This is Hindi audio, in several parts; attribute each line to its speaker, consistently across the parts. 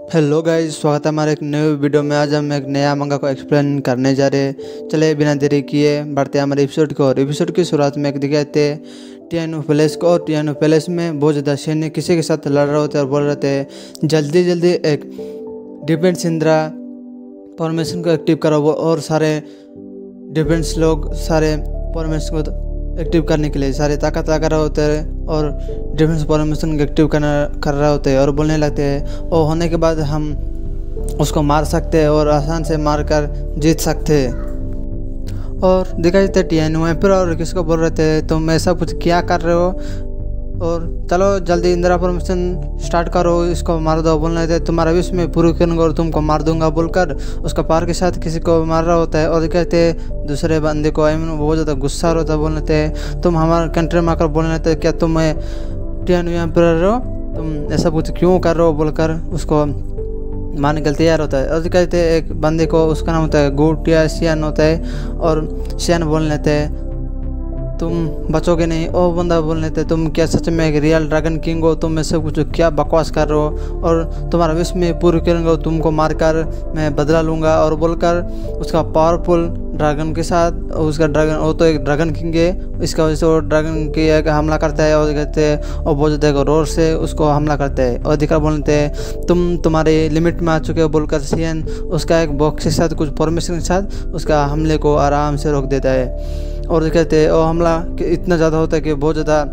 Speaker 1: हेलो गाइस, स्वागत है हमारे एक नए वीडियो में। आज हम एक नया मंगा को एक्सप्लेन करने जा रहे हैं। चले बिना देरी किए बढ़ते हैं हमारे एपिसोड को। और एपिसोड की शुरुआत में एक दिखाते टियानो पैलेस को। और टियानो पैलेस में बहुत ज़्यादा सैन्य किसी के साथ लड़ रहे होते हैं और बोल रहे थे जल्दी जल्दी एक डिफेंस इंद्रा फॉर्मेशन को एक्टिव करो। और सारे डिफेंस लोग सारे फॉर्मेशन को एक्टिव करने के लिए सारे ताकत लगा रहे होते हैं और डिफेंस फॉर्मेशन को एक्टिव कर रहे होते हैं और बोलने लगते हैं और होने के बाद हम उसको मार सकते हैं और आसान से मार कर जीत सकते हैं। और दिखाई देते टियानो एम्पर और किसको बोल रहे थे तुम ऐसा कुछ क्या कर रहे हो और चलो जल्दी इंदिरा फॉर्मेशन स्टार्ट करो, इसको मार दो। बोलने थे तुम्हारा विश में पूरी करूँगा और तुमको मार दूंगा बोलकर उसका पावर के साथ किसी को मार रहा होता है। और कहते दूसरे बंदे को बहुत ज़्यादा गुस्सा होता है। बोलने थे तुम हमारे कंट्री में आकर बोलने थे क्या तुम टियानो एम्पर हो, तुम ऐसा कुछ क्यों कर रहे हो बोलकर उसको मारने के लिए तैयार होता है। और कहते एक बंदे को उसका नाम होता है गोटिया सियान होता है और सियान बोल लेते हैं तुम बचोगे नहीं। और बंदा बोल लेते तुम क्या सच में एक रियल ड्रैगन किंग हो, तुम ऐसे कुछ क्या बकवास कर रहे हो और तुम्हारा विश में पूरी करूँगा, तुमको मारकर मैं बदला लूँगा। और बोलकर उसका पावरफुल ड्रैगन के साथ उसका ड्रैगन वो तो एक ड्रैगन किंग है, इसका वजह से वो ड्रैगन की एक हमला करता है और कहते हैं और बहुत ज़्यादा रोर से उसको हमला करते हैं। और दिखा बोलते हैं तुम्हारे लिमिट में आ चुके हो बोलकर सियन उसका एक बॉक्स के साथ कुछ फॉर्मेशन के साथ उसका हमले को आराम से रोक देता है। और कहते हैं और हमला इतना ज़्यादा होता है कि बहुत ज़्यादा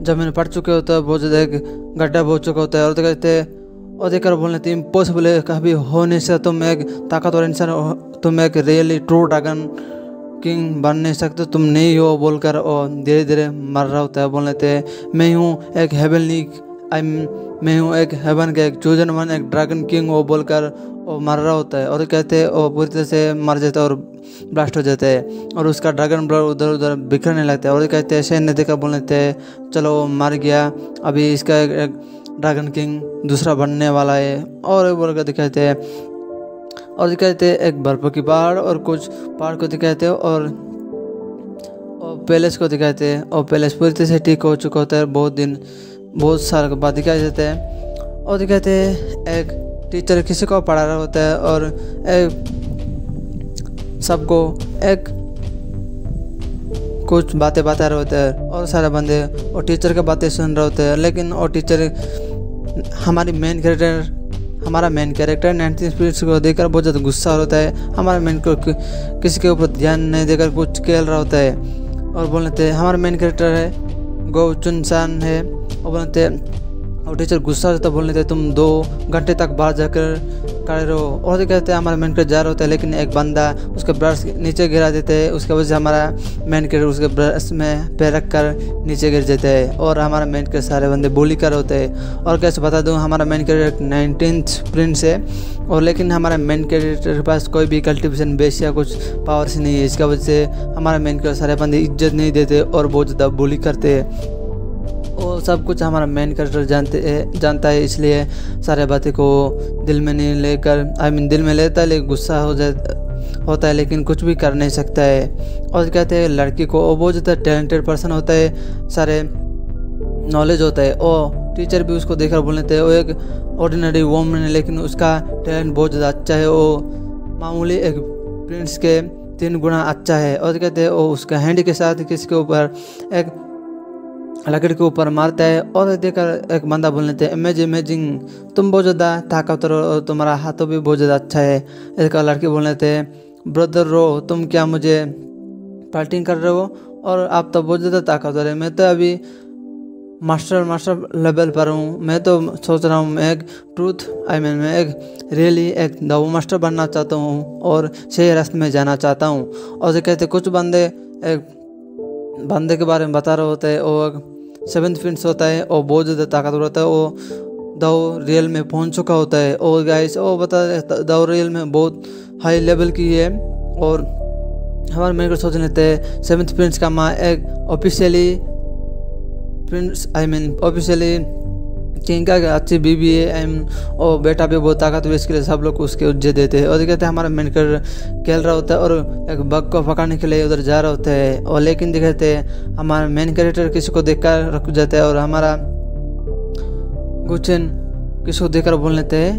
Speaker 1: जमीन पड़ चुके होते हैं, बहुत ज़्यादा एक गड्ढा हो चुका होता है। और कहते हैं और देखकर बोलने थे इम्पॉसिबल है, कभी हो नहीं सकता, तुम एक ताकतवर इंसान हो, तुम एक रियली ट्रू ड्रैगन किंग बन नहीं सकते, तुम नहीं हो बोलकर और धीरे धीरे मर रहा होता है। बोलने थे मैं हूँ एक हेवनली मैं हूँ एक हेवन का एक चूजन वन एक ड्रैगन किंग हो बोलकर वो मर रहा होता है। और कहते हैं वो पूरी तरह से मर जाता है और ब्लास्ट हो जाता है और उसका ड्रैगन ब्लड उधर उधर बिखरने लगता है। और कहते हैं सैन्य देखकर बोलने थे चलो वो मर गया, अभी इसका एक ड्रैगन किंग दूसरा बनने वाला है। और बोल कर दिखाते हैं और दिखाते हैं एक बर्फ की पहाड़ और कुछ पहाड़ को दिखाते हैं और पैलेस को दिखाते हैं। और पैलेस पूरी तरह से ठीक हो चुका होता है, बहुत साल के बाद दिखाई देते हैं। और दिखाते हैं एक टीचर किसी को पढ़ा रहा होता है और एक सबको एक कुछ बातें बता रहे होते हैं और सारे बंदे और टीचर की बातें सुन रहे होते हैं। लेकिन और टीचर हमारा मेन कैरेक्टर 19 स्पिरिट्स को देखकर बहुत ज़्यादा गुस्सा होता है। हमारा मेन को किसी के ऊपर ध्यान नहीं देकर कुछ खेल रहा होता है। और बोलने थे हमारा मेन कैरेक्टर है गो चुनसान है। और बोलते और टीचर गुस्सा होता है, बोलने थे तुम 2 घंटे तक बाहर जाकर खड़े रहो। और कहते हैं हमारा मेन कैरेक्टर जा रहा होता है लेकिन एक बंदा उसके ब्रश नीचे गिरा देते हैं, उसकी वजह से हमारा मेन कैरेक्टर उसके ब्रश में पैर रख कर नीचे गिर जाते हैं और हमारा मेन कैरेक्टर सारे बंदे बोली कर होते हैं। और कैसे बता दूँ हमारा मेन कैरेक्टर 19th प्रिंस है और लेकिन हमारा मेन कैरेक्टर के पास कोई भी कल्टिवेशन बेस या कुछ पावर्स नहीं है। इसका वजह से हमारा मेन कैरेक्टर सारे बंदे इज्जत नहीं देते और बहुत ज़्यादा बोली करते हैं। और सब कुछ हमारा मेन कैरेक्टर जानता है, इसलिए सारे बातें को दिल में नहीं लेकर दिल में लेता है लेकिन गुस्सा होता है लेकिन कुछ भी कर नहीं सकता है। और कहते हैं लड़की को वो बहुत ज़्यादा टैलेंटेड पर्सन होता है, सारे नॉलेज होता है। और टीचर भी उसको देखकर बोलने थे वो एक ऑर्डिनरी वोमन है लेकिन उसका टैलेंट बहुत ज़्यादा अच्छा है, वो मामूली एक प्रिंस के 3 गुना अच्छा है। और कहते हैं वो उसका हैंड के साथ किसी के ऊपर एक लकड़ी के ऊपर मारता है। और देखकर एक बंदा बोलने थे इमेजिंग तुम बहुत ज़्यादा ताकतवर और तुम्हारा हाथों भी बहुत ज़्यादा अच्छा है। एक लड़के बोलने थे ब्रदर रो तुम क्या मुझे फाइटिंग कर रहे हो और आप तो बहुत ज़्यादा ताकतवर है, मैं तो अभी मास्टर लेवल पर हूँ, मैं तो सोच रहा हूँ मैं एक मैं एक रियली एक दाऊ मास्टर बनना चाहता हूँ और सही रास्ते में जाना चाहता हूँ। और कहते कुछ बंदे एक बंदे के बारे में बता रहे होते हैं, वो 7th प्रिंस होता है और बहुत ज़्यादा ताकतवर होता है, वो दाऊ रियल में पहुंच चुका होता है। और गाइस वो बता दाऊ रियल में बहुत हाई लेवल की है। और हमारे मेरे को सोच लेते हैं 7th प्रिंस का माँ एक ऑफिशियली किंग का अच्छी बीवी है और बेटा भी बहुत ताकतवर, इसके लिए सब लोग उसके इज्जत देते हैं। और कहते हैं हमारा मेन कैरेक्टर खेल रहा होता है और एक बग को पकड़ने के लिए उधर जा रहा होता है। और लेकिन दिखाते हैं हमारा मेन कैरेक्टर किसी को देखकर रुक जाता है और हमारा गुचन किसको देखकर बोल लेते हैं,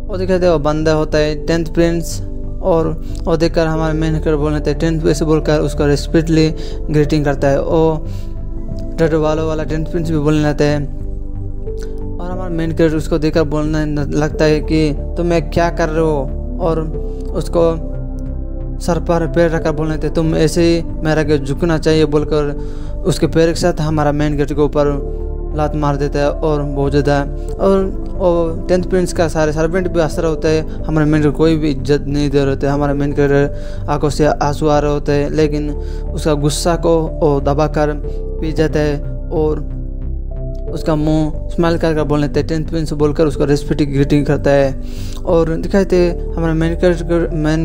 Speaker 1: वो दिखाते वो बंदा होता है 10th प्रिंस, और वो देखकर हमारे मेन कैरेक्टर बोल लेते हैं 10th प्रिंस बोलकर उसका रिस्पेक्टली ग्रीटिंग करता है। और रेड वाला 10th प्रिंस भी बोलने लगता है, और हमारा मेन कैरेक्टर उसको देखकर बोलने लगता है कि तुम क्या कर रहे हो, और उसको सर पर पैर रखकर बोलने लगते तुम ऐसे ही मेरा के झुकना चाहिए बोलकर उसके पैर के साथ हमारा मेन कैरेक्टर के ऊपर लात मार देता है और बहुत ज़्यादा। और 10th प्रिंस का सारे सर्वेंट भी असर होता है, हमारे मेन कैरेक्टर कोई भी इज्जत नहीं दे रहे होते। हमारा मेन कैरेक्टर आंखों से आंसू आ रहे होते हैं, लेकिन उसका गुस्सा को दबा कर पी जाता है और उसका मुंह स्माइल कर बोल लेते हैं 10th प्रिंस बोलकर उसका रेस्पेक्ट ग्रीटिंग करता है। और दिखाते हमारा मेन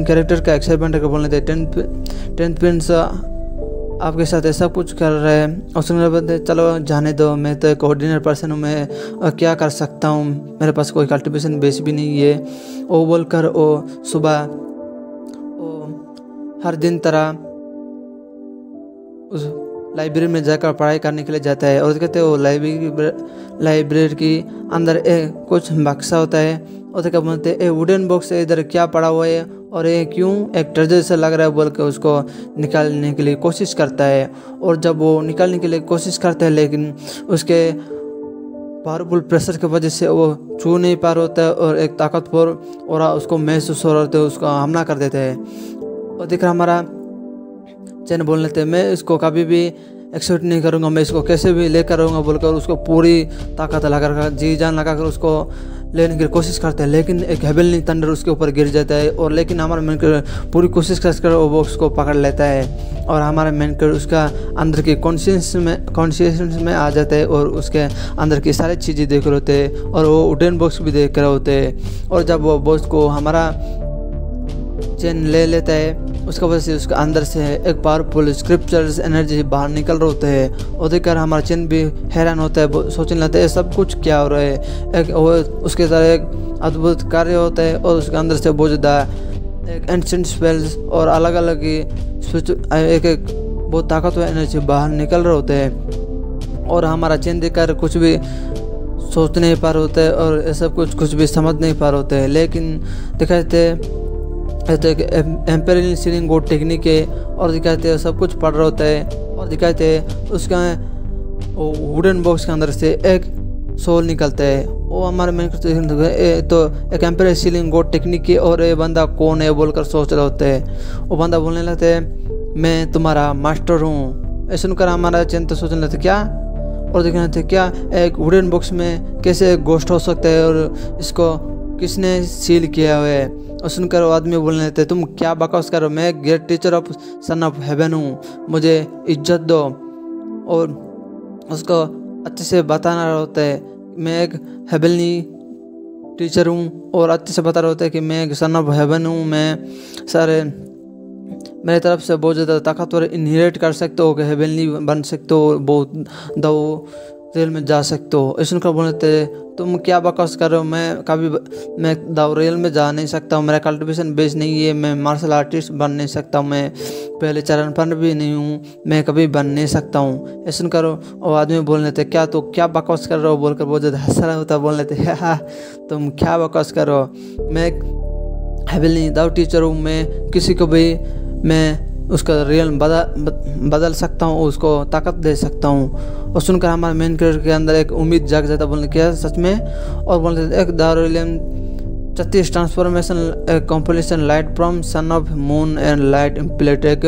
Speaker 1: कैरेक्टर का एक्साइटमेंट कर बोल लेते हैं 10th प्रिंस आपके साथ ऐसा कुछ कर रहा है, और सुनने बोलते चलो जाने दो, मैं तो एक ऑर्डिनरी पर्सन हूँ, मैं क्या कर सकता हूँ, मेरे पास कोई कल्टिवेशन बेस भी नहीं है। वो बोलकर वो सुबह हर दिन तरह उस लाइब्रेरी में जाकर पढ़ाई करने के लिए जाता है। और कहते हैं वो लाइब्रेरी की अंदर कुछ बक्सा होता है, और क्या बोलते हैं वुडन बॉक्स है, इधर क्या पड़ा हुआ है और ये क्यों एक ट्रेजर से लग रहा है बोल के उसको निकालने के लिए कोशिश करता है। और जब वो निकालने के लिए कोशिश करता है, लेकिन उसके पावरफुल प्रेशर की वजह से वो छू नहीं पा रहा होता है, और एक ताकतवर और उसको महसूस हो रहा होता है, उसको हमला कर देते हैं। और देखकर हमारा चैन बोल लेते हैं मैं इसको कभी भी एक्सेप्ट नहीं करूँगा, मैं इसको कैसे भी लेकर आऊँगा बोलकर उसको पूरी ताकत लगाकर जी जान लगाकर उसको लेने की कोशिश करते हैं। लेकिन एक हेवनली थंडर उसके ऊपर गिर जाता है, और लेकिन हमारा मेन कैरेक्टर पूरी कोशिश कर वो बॉक्स को पकड़ लेता है, और हमारा मेन कैरेक्टर उसका अंदर की कॉन्शियसनेस में आ जाता है, और उसके अंदर की सारी चीज़ें देख रहे होते हैं, और वो वुडन बॉक्स भी देख रहे होते हैं। और जब वो बॉक्स को हमारा चैन ले लेता है, उसके वजह से उसके अंदर से एक पावरफुल स्क्रिप्चर्स एनर्जी बाहर निकल रहे होते हैं, और देखकर हमारा चैन भी हैरान होता है, सोचने लगता है सब कुछ क्या हो रहा है। एक उसके तरह एक अद्भुत कार्य होता है, और उसके अंदर से बहुत ज़्यादा एक एंशिएंट स्पेल्स और अलग अलग एक बहुत ताकतवर एनर्जी बाहर निकल रहे होते हैं। और हमारा चैन देखकर कुछ भी सोच नहीं पा रहे होते हैं, और ये सब कुछ भी समझ नहीं पा रहे होते हैं। लेकिन दिखाते तो एक एम्पेरियल सीलिंग गोड टेक्निक है, और दिखाते हैं सब कुछ पढ़ रहा होता है, और दिखाते हैं उसका वुडन बॉक्स के अंदर से एक सोल निकलता है। वो हमारे मेन तो एक एम्पेरियल सीलिंग गोड टेक्निक है, और ये बंदा कौन है बोलकर सोच रहे होते हैं। वो बंदा बोलने लगता है मैं तुम्हारा मास्टर हूँ। ऐसा सुनकर हमारा चैन तो सोचने लगता क्या, और देखने लगते क्या एक वुडन बॉक्स में कैसे एक गोस्ट हो सकता है, और इसको किसने सील किया हुआ है। और सुनकर वो आदमी बोलने लगते तुम क्या बकवास करो, मैं great teacher of son of haven हूँ, मुझे इज्जत दो। और उसको अच्छे से बताना होता है मैं एक हेवनली टीचर हूँ, और अच्छे से बता रहा होता है कि मैं एक सन ऑफ हेवन हूँ, मैं सारे मेरी तरफ से बहुत ज़्यादा ताकतवर इनहेरिट कर सकते हो, कि हेवनली बन सकते हो, बहुत दो रेल में जा सकते हो। इस सुनकर बोलते तुम क्या बकवास कर रहे हो, मैं दावरेल में जा नहीं सकता हूँ, मेरा कल्टिवेशन बेस नहीं है, मैं मार्शल आर्टिस्ट बन नहीं सकता हूँ, मैं पहले चरण पर भी नहीं हूँ, मैं कभी बन नहीं सकता हूँ। ऐसा सुनकर वो आदमी बोल लेते क्या तो क्या बकवास कर रहे हो बोलकर बहुत ज़्यादा हंस रहा होता, बोल लेते तुम क्या बकवास कर रहे हो, मैं हेवनली दाव टीचर हूँ, मैं किसी को भी मैं उसका रियल बदल सकता हूँ, उसको ताकत दे सकता हूँ। और सुनकर हमारे मेन कैरेक्टर के अंदर एक उम्मीद जाग जाता, बोलने क्या सच में। और बोलते एक दारुलियम 36 transformation compilation light from sun of moon and light इम्प्लेटेक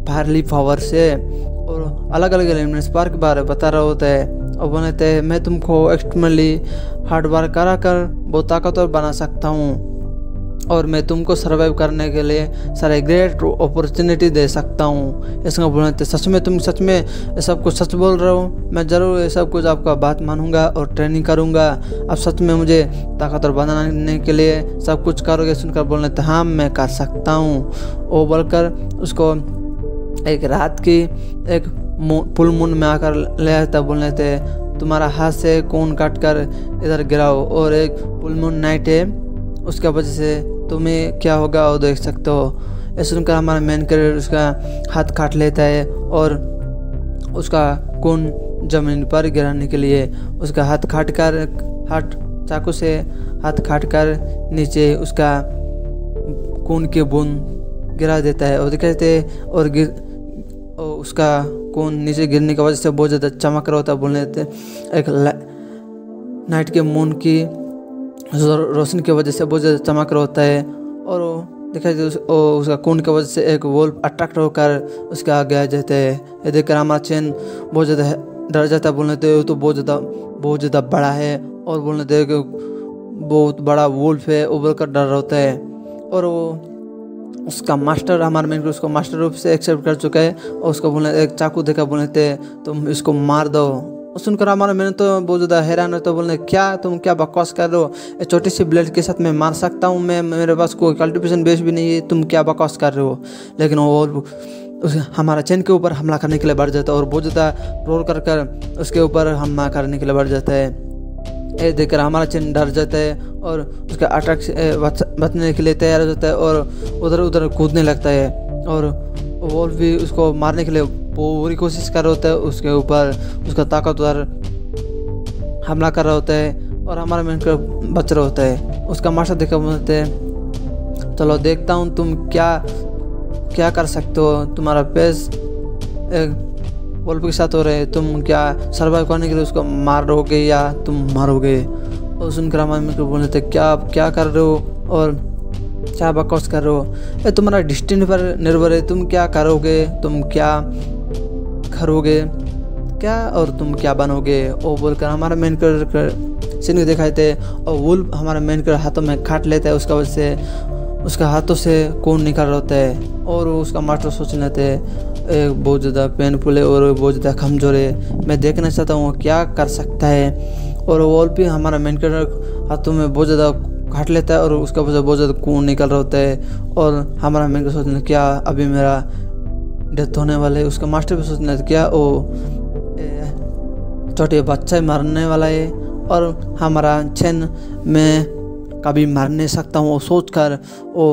Speaker 1: फायरली पावर से, और अलग अलग एलिमेंट्स पार के बारे में बता रहा होता है। और बोलते हैं मैं तुमको एक्सट्रीमली हार्ड वर्क करा कर बहुत ताकतवर बना सकता हूँ, और मैं तुमको सर्वाइव करने के लिए सारे ग्रेट अपॉर्चुनिटी दे सकता हूँ। इसका बोलते सच में तुम सच में ये सब कुछ सच बोल रहे हो, मैं ज़रूर ये सब कुछ आपका बात मानूंगा और ट्रेनिंग करूँगा, आप सच में मुझे ताकतवर बनाने के लिए सब कुछ करोगे। सुनकर बोलने थे हाँ मैं कर सकता हूँ। वो बोलकर उसको एक रात की एक फुल मून में आकर ले आता, बोलने थे तुम्हारा हाथ से खून काट कर इधर गिराओ, और एक फुल मून नाइट है उसके वजह से तुम्हें क्या होगा वो देख सकते हो। ऐसे सुनकर हमारा मेन कैरेक्टर उसका हाथ काट लेता है, और उसका खून जमीन पर गिराने के लिए उसका हाथ चाकू से हाथ काट कर नीचे उसका खून की बूंद गिरा देता है और दिखाते और उसका खून नीचे गिरने की वजह से बहुत ज़्यादा चमक रहा होता है। बोलने देते एक नाइट के मून की रोशनी की वजह से बहुत ज़्यादा चमक रहा होता है और दिखाई दे उसका खून की वजह से एक वोल्फ अट्रैक्ट होकर उसके आगे आ जाते हैं। ये देखकर हमारा चैन बहुत ज़्यादा डर जाता है। बोलने देते तो बहुत ज़्यादा बड़ा है और बोलने देते कि बहुत बड़ा वोल्फ है उभर कर डर होता है और वो उसका मास्टर हमारे मेन को उसको मास्टर रूप से एक्सेप्ट कर चुका है और उसको बोलने एक चाकू देखा बोलने थे तुम इसको मार दो। सुनकर हमारा मैंने तो बहुत ज़्यादा हैरान है। तो बोलने क्या तुम क्या बकवास कर रहे हो, एक छोटी सी ब्लेड के साथ मैं मार सकता हूँ, मैं मेरे पास कोई कल्टिवेशन बेस भी नहीं है, तुम क्या बकवास कर रहे हो। लेकिन वो हमारा चैन के ऊपर हमला करने के लिए बढ़ जाता है और बहुत ज़्यादा रोल कर उसके ऊपर हमला करने के लिए बढ़ जाता है। ये देखकर हमारा चैन डर जाता है और उसका अटैक से बचने के लिए तैयार हो जाता है और उधर उधर कूदने लगता है और वोल्फ भी उसको मारने के लिए पूरी कोशिश कर रहा होता है। उसके ऊपर उसका ताकतवर हमला कर रहा होता है और हमारा मेन बच रहा होता है। उसका मास्टर देखा बोलते हैं चलो देखता हूँ तुम क्या कर सकते हो, तुम्हारा पेस एक वोल्फ के साथ हो रहे, तुम क्या सर्वाइव करने के लिए उसको मारोगे या तुम मारोगे। और सुनकर हमारे मेन को बोलते थे क्या कर रहे हो और क्या बकवास कर रहे हो, ये तुम्हारा डिस्टिनी पर निर्भर है, तुम क्या करोगे, तुम क्या करोगे क्या और तुम क्या बनोगे। वो बोलकर हमारा मेन कर सीन दिखाए थे और वुल्फ हमारा मेन कर हाथों में काट लेता है। उसका वजह से उसका हाथों से खून निकल रहा होता है और उसका मास्टर सोच लेते हैं बहुत ज़्यादा पेनफुल है और बहुत ज़्यादा कमज़ोर है, मैं देखना चाहता हूँ क्या कर सकता है। और वोल्फ भी हमारा मेन कर हाथों में बहुत ज़्यादा काट लेता है और उसका वजह बहुत ज़्यादा खून निकल रहा होता है और हमारा मेन कर सोचना क्या अभी मेरा डेथ होने वाला है। उसका मास्टर भी सोचना क्या वो छोटे बच्चा मरने वाला है और हमारा चैन में कभी मार नहीं सकता हूँ। वो सोच कर वो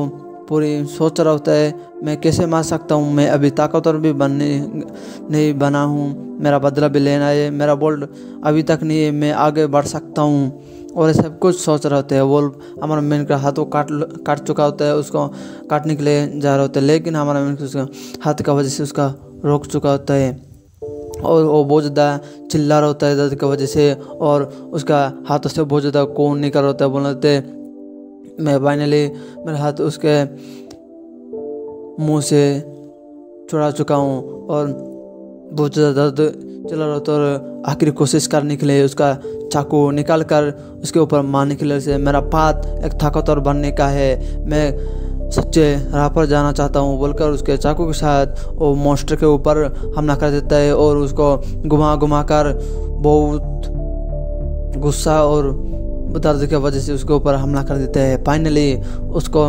Speaker 1: पूरी सोच रहा होता है मैं कैसे मार सकता हूँ, मैं अभी ताकतवर भी नहीं बना हूँ, मेरा बदला भी लेना है, मेरा बोल्ट अभी तक नहीं है, मैं आगे बढ़ सकता हूँ और सब कुछ सोच रहे होते हैं। वो हमारा मेन का हाथों काट चुका होता है, उसको काटने के लिए जा रहा होता है लेकिन हमारा मेन उसका हाथ का वजह से उसका रोक चुका होता है और वो बहुत ज़्यादा चिल्ला रहा होता है दर्द की वजह से और उसका हाथों से बहुत ज़्यादा खून निकल रहा होता है। बोलते मैं फाइनली मेरा हाथ उसके मुंह से छुड़ा चुका हूँ और बहुत ज़्यादा दर्द चला रहा होता है और आखिरी कोशिश करने के लिए उसका चाकू निकाल कर उसके ऊपर मारने के लिए से मेरा पाथ एक ताकतवर बनने का है, मैं सच्चे राह पर जाना चाहता हूँ बोलकर उसके चाकू के साथ वो मॉन्स्टर के ऊपर हमला कर देता है और उसको घुमा कर बहुत गुस्सा और दर्द की वजह से उसके ऊपर हमला कर देता है। फाइनली उसको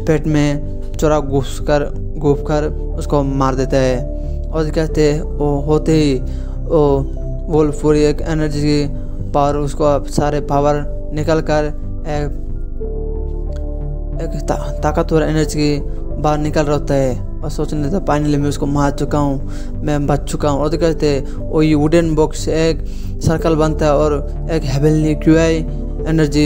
Speaker 1: पेट में चोरा घुस कर उसको मार देता है और कहते वो होते ही वो पूरी एक एनर्जी की पावर उसको सारे पावर निकल कर एक ताकतवर एनर्जी की बाहर निकल रहा होता है और सोचने था फाइनली मैं उसको मार चुका हूँ, मैं बच चुका हूँ। और कहते वो ये वुडन बॉक्स एक सर्कल बनता है और एक हेवनली क्यूआई एनर्जी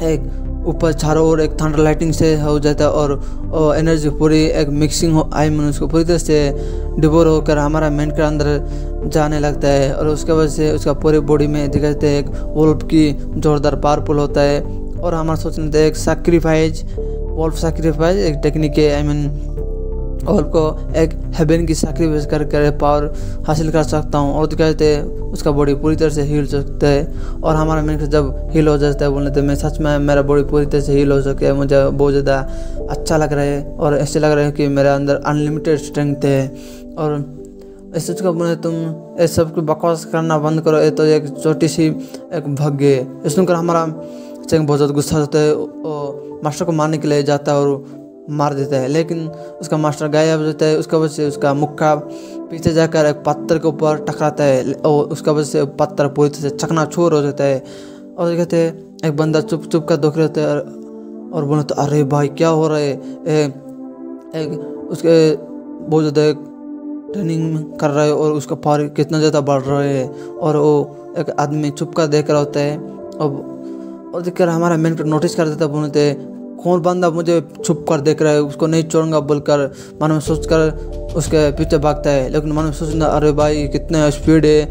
Speaker 1: एक ऊपर चारों ओर एक थंडर लाइटिंग से हो जाता है और एनर्जी पूरी एक मिक्सिंग हो आई मन उसको पूरी तरह से डिबोर होकर हमारा मेन के अंदर जाने लगता है और उसके वजह से उसका पूरे बॉडी में दिखाते हैं एक वोल्फ की जोरदार पावरफुल होता है। और हमारा सोचने थे एक सैक्रिफाइस वोल्फ सैक्रिफाइस एक टेक्निक है, आई मीन वोल्फ को एक हेवन की सैक्रिफाइस कर पावर हासिल कर सकता हूँ। और कहते हैं उसका बॉडी पूरी तरह से हील हो सकता है और हमारा मेन जब हील हो जाता है बोलने थे मैं सच में मेरा बॉडी पूरी तरह से हील हो सके, मुझे बहुत ज़्यादा अच्छा लग रहा है और ऐसे लग रहा है कि मेरे अंदर अनलिमिटेड स्ट्रेंथ है। और इस चीज़ को बोले तुम इस सब को बकवास करना बंद करो, ये तो एक छोटी सी एक भाग्य है। इसमें कर हमारा चैंग बहुत ज़्यादा गुस्सा होता है और मास्टर को मारने के लिए जाता है और मार देता है लेकिन उसका मास्टर गायब हो जाता है। उसका वजह से उसका मुक्का पीछे जाकर एक पत्थर के ऊपर टकराता है और उसका वजह से पत्थर पूरी तरह से चकनाचूर हो जाता है। और कहते हैं एक बंदा चुप कर देख रहा होता है और बोले तो अरे भाई क्या हो रहा है, एक उसके बहुत ज़्यादा ट्रेनिंग कर रहा है और उसका पावर कितना ज़्यादा बढ़ रहा है और वो एक आदमी चुप कर देख रहा होता है और देखकर हमारा मेन को नोटिस कर देता, बोलते कौन बंदा मुझे छुप कर देख रहा है, उसको नहीं छोड़ूंगा बोलकर मन में सोचकर उसके पीछे भागता है। लेकिन मन में सोचना, अरे भाई कितने स्पीड है,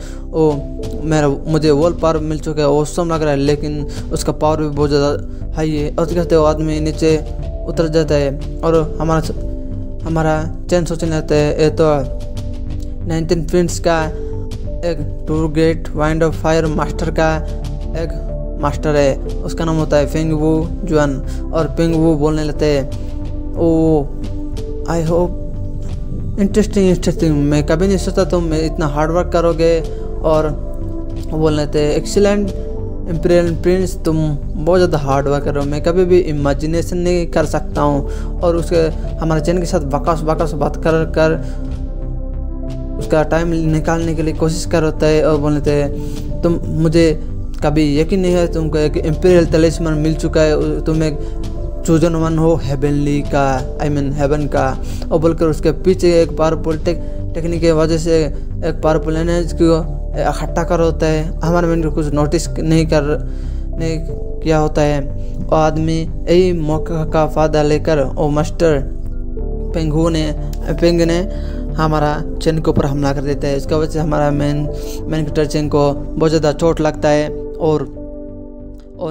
Speaker 1: मुझे वॉल पावर मिल चुका है, ऑसम लग रहा है, लेकिन उसका पावर भी बहुत ज़्यादा हाई है। और कहते वो आदमी नीचे उतर जाता है और हमारा चैन सोचने लगता है, ये तो 19 प्रिंस का एक tour gate wind of fire master का एक मास्टर है, उसका नाम होता है फेंग वू जुआन। और फेंग वू बोलने लगते हैं, ओ आई होप इंटरेस्टिंग, मैं कभी नहीं सोचा तुम इतना हार्ड वर्क करोगे। और बोल लेते हैं, एक्सीलेंट इम्पीरियल प्रिंस, तुम बहुत ज़्यादा हार्ड वर्क कर रहे हो, मैं कभी भी इमेजिनेशन नहीं कर सकता हूँ। और उसके हमारे चैन के साथ बकवास बात कर उसका टाइम निकालने के लिए कोशिश कर होता है। और बोल लेते हैं, तुम मुझे कभी यकीन नहीं है तुमको एक इम्पीरियल तलिस्मान मिल चुका है, तुम एक चूजन वन हो हेवनली का, आई मीन हेवन का। और बोलकर उसके पीछे एक पावरफुल टेक्निक की वजह से एक पावरफुल एनर्जी को इकट्ठा कर होता है। हमारे मैंने कुछ नोटिस नहीं किया होता है। और आदमी यही मौका का फ़ायदा लेकर और मास्टर पेंग ने हमारा चेन के ऊपर हमला कर देता है। इसका वजह से हमारा मेन कैरेक्टर चेन को बहुत ज़्यादा चोट लगता है और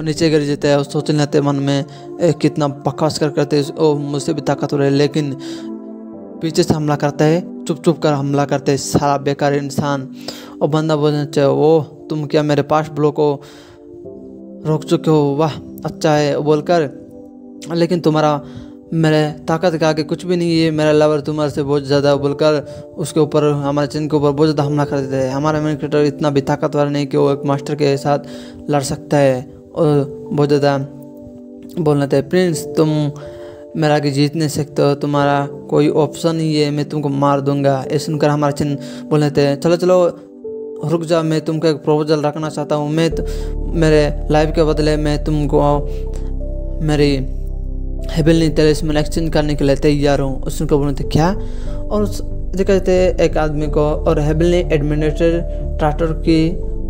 Speaker 1: नीचे गिर जाता है। और सोचने लगते मन में कितना बकवास करते मुझसे भी ताकतवर है, लेकिन पीछे से हमला करता है, चुप कर हमला करते हैं, सारा बेकार इंसान। और बंदा बोलना चाहिए, वो तुम क्या मेरे पास ब्लॉक को रोक चुके हो, वाह अच्छा है बोलकर, लेकिन तुम्हारा मेरे ताकत के आगे कुछ भी नहीं है, मेरा लवर तुम्हारे से बहुत ज़्यादा बोलकर उसके ऊपर हमारे चैन के ऊपर बहुत ज़्यादा हमला कर देते हैं। हमारा मेन कैरेक्टर इतना भी ताकतवर नहीं कि वो एक मास्टर के साथ लड़ सकता है। और बहुत ज़्यादा बोलना था, प्रिंस तुम मेरा आगे जीत नहीं सकते हो, तुम्हारा कोई ऑप्शन नहीं है, मैं तुमको मार दूंगा। ये सुनकर हमारा चैन बोलने थे, चलो रुक जा, मैं तुमको एक प्रपोजल रखना चाहता हूँ, मेरे लाइफ के बदले मैं तुमको मेरी हेवनली तलिस्मान एक्सचेंज करने के लिए तैयार हूँ। उसको बोलते क्या? और कहते एक आदमी को और हेवनली एडमिनिस्ट्रेटर ट्राटर की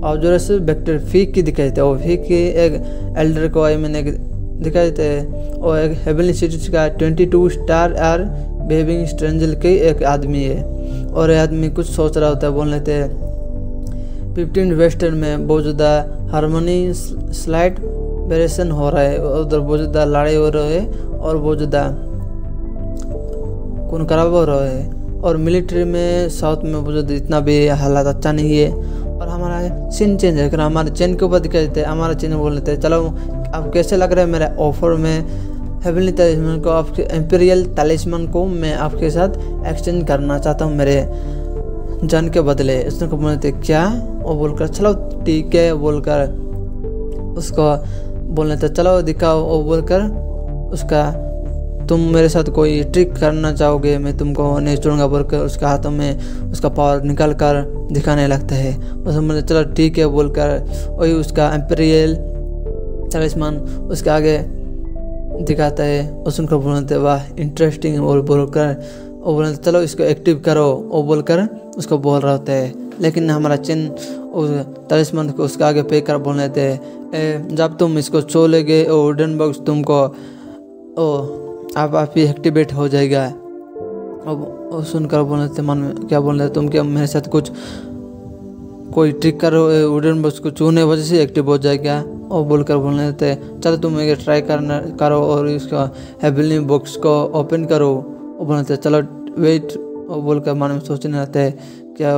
Speaker 1: ऑब्जर्वेशन वेक्टर फीक की दिखाई देते, और फीक की एक एल्डर को मैंने दिखाई देते हैं, और एक हेवनली सिटी का 22 स्टार आर बेबिंग स्ट्रेंजल के एक आदमी है। और ये आदमी कुछ सोच रहा होता है, बोल लेते हैं 15 वेस्टर्न में बहुत ज़्यादा हारमोनी स्लाइड वेरिएशन हो रहा है, उधर बहुत ज़्यादा लड़ाई हो रहा है और बहुत ज़्यादा खून खराब हो रहा है। और मिलिट्री में साउथ में बहुत ज़्यादा इतना भी हालात अच्छा नहीं है। और हमारा सीन चेंज है, हमारे चेन के ऊपर दिखाई देते हैं, हमारा चेन बोल लेते हैं, चलो अब कैसे लग रहा है मेरा ऑफर में हेवनली तलिस्मान को, आपके इम्पीरियल तलिस्मान को मैं आपके साथ एक्सचेंज करना चाहता हूँ मेरे जान के बदले। उसने को बोलते क्या? और बोलकर चलो ठीक है बोलकर उसको बोलने थे, चलो दिखाओ। और बोलकर उसका तुम मेरे साथ कोई ट्रिक करना चाहोगे, मैं तुमको नहीं छोड़ूंगा बोलकर उसके हाथों में उसका पावर निकाल कर दिखाने लगता है। उसने चलो ठीक है बोलकर वही उसका इम्पीरियल तलिस्मान उसके आगे दिखाता है। उसको बोलते वाह इंटरेस्टिंग और बोलकर वो बोलते चलो इसको एक्टिव करो, वो बोलकर उसको बोल रहा होता है। लेकिन हमारा चिन उस तलिस्मान को उसके आगे पे कर बोल लेते हैं, जब तुम इसको छोड़ोगे वो वुडन बॉक्स तुमको आप ही एक्टिवेट हो जाएगा। अब सुनकर बोल लेते मन में क्या बोल रहे तुम, क्या मेरे साथ कोई ट्रिक करो, वुडन बॉक्स को छूने वजह से एक्टिव हो जाएगा। और बोलकर बोल लेते चलो तुम ये ट्राई करो और इसका हेवनली बॉक्स को ओपन करो। वो बोलते चलो वेट, और बोलकर मन में सोचने लगता है क्या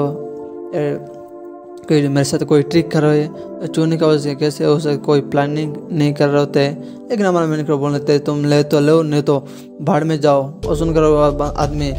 Speaker 1: कोई मेरे साथ कोई ट्रिक कर रहे है, चूने की वजह से कैसे हो सकता, कोई प्लानिंग नहीं कर रहे होते हैं। लेकिन हमारा मैंने बोल लेते तुम ले तो लो नहीं तो भाड़ में जाओ। और सुनकर आदमी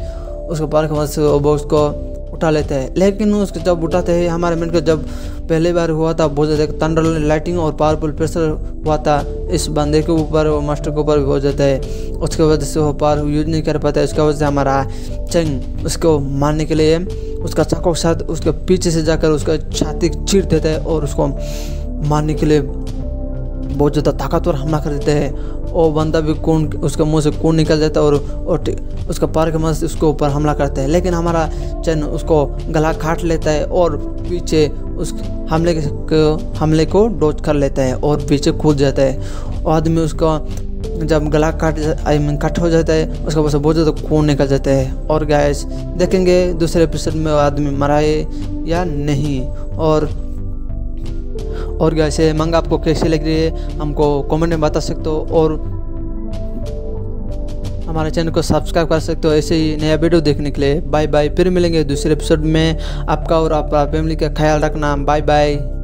Speaker 1: उसको पार की वजह से बॉक्स को उठा लेते हैं। लेकिन उसको जब उठाते हैं, हमारे मैंने जब पहली बार हुआ था बहुत ज़्यादा थंडर लाइटिंग और पावरफुल प्रेशर हुआ था इस बंदे के ऊपर और मास्टर के ऊपर भी हो जाता है। उसकी वजह से वो पावर यूज नहीं कर पाता है। उसकी वजह से हमारा चेंग उसको मारने के लिए उसका चाकू के साथ उसके पीछे से जाकर उसका छाती चीर देता है और उसको मारने के लिए बहुत ज़्यादा ताकतवर हमला कर देते हैं। और बंदा भी खून, उसके मुंह से खून निकल जाता है और उसका पैर के मदद से उसके ऊपर हमला करता है। लेकिन हमारा चैन उसको गला काट लेता है और पीछे उस हमले को डॉज कर लेता है और पीछे कूद जाता है। और आदमी उसका जब गला कट हो जाता है, उसका वजह से बहुत ज़्यादा खून निकल जाता है। और गाइस देखेंगे दूसरे एपिसोड में वो आदमी मरा है या नहीं। और गाइस ये मंगा आपको कैसी लग रही है हमको कमेंट में बता सकते हो, और हमारे चैनल को सब्सक्राइब कर सकते हो ऐसे ही नया वीडियो देखने के लिए। बाय बाय, फिर मिलेंगे दूसरे एपिसोड में। आपका और आपका फैमिली का ख्याल रखना। Bye bye.